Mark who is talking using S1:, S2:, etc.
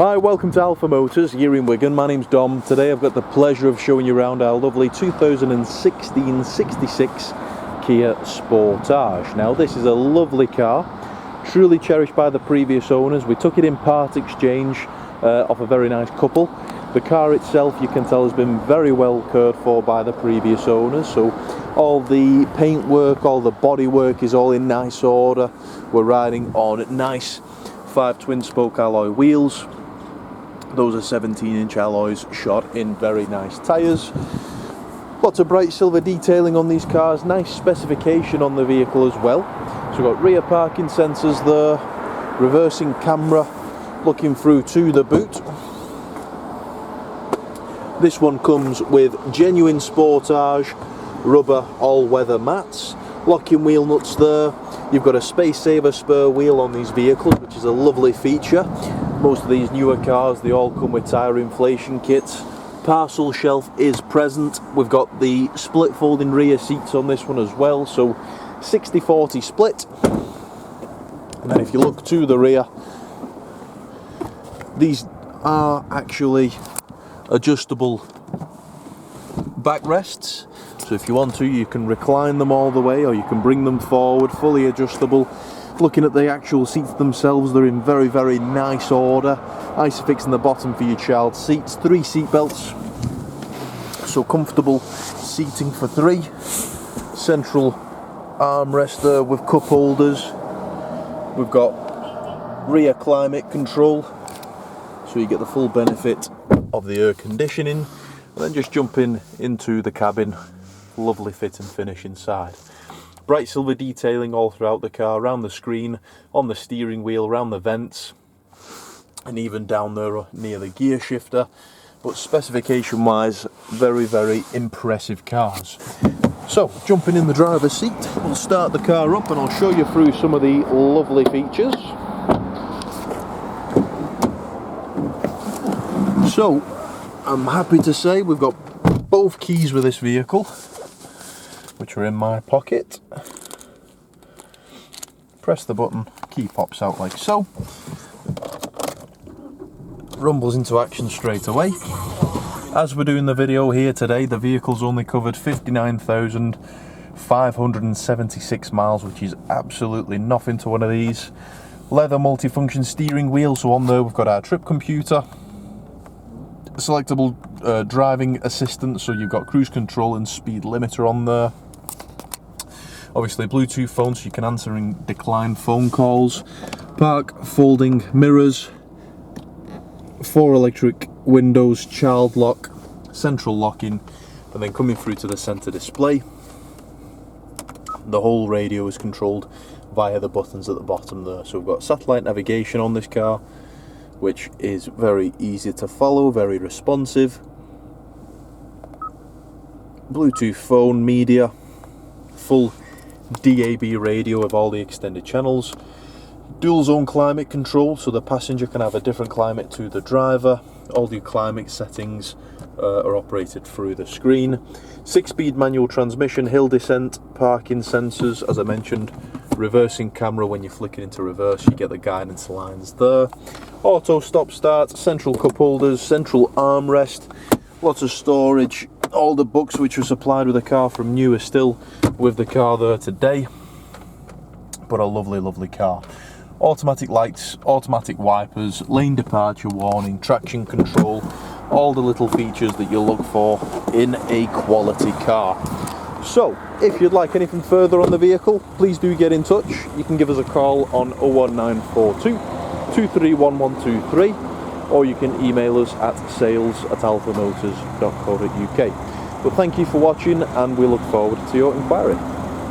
S1: Hi, welcome to Alpha Motors here in Wigan. My name's Dom. Today I've got the pleasure of showing you around our lovely 2016 66 Kia Sportage. Now this is a lovely car, truly cherished by the previous owners. We took it in part exchange off a very nice couple. The car itself, you can tell, has been very well cared for by the previous owners, so all the paintwork, all the bodywork is all in nice order. We're riding on nice 5 twin spoke alloy wheels. Those are 17-inch alloys shod in very nice tyres. Lots of bright silver detailing on these cars, nice specification on the vehicle as well. So we've got rear parking sensors there, reversing camera looking through to the boot. This one comes with genuine Sportage rubber all-weather mats, locking wheel nuts there. You've got a space saver spare wheel on these vehicles, which is a lovely feature. Most of these newer cars, they all come with tyre inflation kits. Parcel shelf is present. We've got the split folding rear seats on this one as well, so 60-40 split. And then if you look to the rear, these are actually adjustable backrests. So if you want to, you can recline them all the way, or you can bring them forward, fully adjustable. Looking at the actual seats themselves, they're in very, very nice order. Isofix in the bottom for your child's seats, 3 seat belts, so comfortable seating for 3. Central armrest there with cup holders. We've got rear climate control, so you get the full benefit of the air conditioning. And then just jumping into the cabin, lovely fit and finish inside. Bright silver detailing all throughout the car, around the screen, on the steering wheel, around the vents, and even down there near the gear shifter. But specification wise, very, very impressive cars. So jumping in the driver's seat, we'll start the car up and I'll show you through some of the lovely features. So I'm happy to say we've got both keys with this vehicle, which are in my pocket. Press the button, key pops out like so. Rumbles into action straight away. As we're doing the video here today, the vehicle's only covered 59,576 miles, which is absolutely nothing to one of these. Leather multifunction steering wheel, so on there we've got our trip computer, selectable driving assistance, so you've got cruise control and speed limiter on there. Obviously Bluetooth phone, so you can answer and decline phone calls. Park folding mirrors, 4 electric windows, child lock, central locking, and then coming through to the center display. The whole radio is controlled via the buttons at the bottom there. So we've got satellite navigation on this car, which is very easy to follow, very responsive. Bluetooth phone, media, full DAB radio with all the extended channels. Dual zone climate control, so the passenger can have a different climate to the driver. All the climate settings are operated through the screen. 6-speed manual transmission, hill descent, parking sensors, as I mentioned, reversing camera. When you flick it into reverse, you get the guidance lines there. Auto stop start, central cup holders, central armrest, lots of storage. All the books which were supplied with the car from new are still with the car there today. But a lovely, lovely car. Automatic lights, automatic wipers, lane departure warning, traction control, all the little features that you look for in a quality car. So, if you'd like anything further on the vehicle, please do get in touch. You can give us a call on 01942 231123, or you can email us at sales@alphamotors.co.uk. But thank you for watching, and we look forward to your inquiry.